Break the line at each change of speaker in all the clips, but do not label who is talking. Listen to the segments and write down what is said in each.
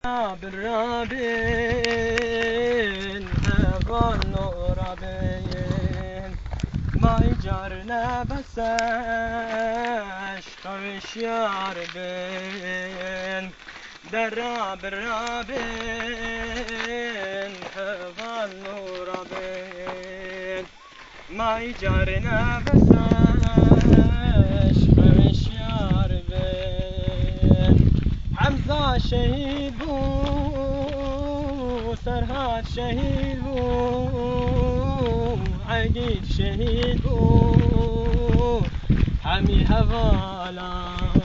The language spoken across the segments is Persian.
برابين أغن رابين ما يجرنا بسش خوش يار بين دراب رابين أغن رابين ما يجرنا بسش خوش يار بين حمزة شهيد بو سرهاد شهيد بو عقيد شهيد بو حمي هفالان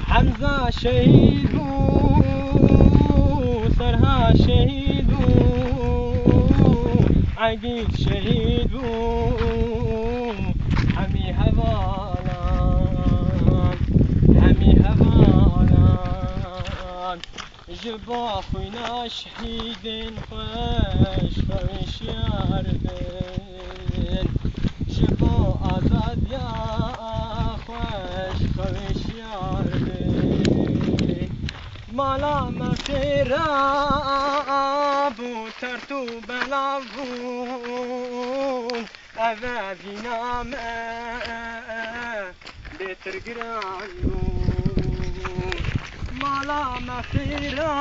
حمزة شهيد بو سرهاد شهيد بو عقيد شهيد بو حمي هفالان حمي هفالان جبا خوينا شهيدين خوش خوش يار بين جبا آزاد يا خوش خوش يار بين مالا مخيرا بو ترتو بلاغون أذابي نامه بترقرانون مالا مخيرا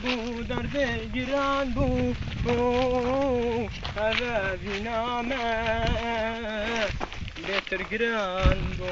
بو درد گران بو هذا بنامه بتر گران بو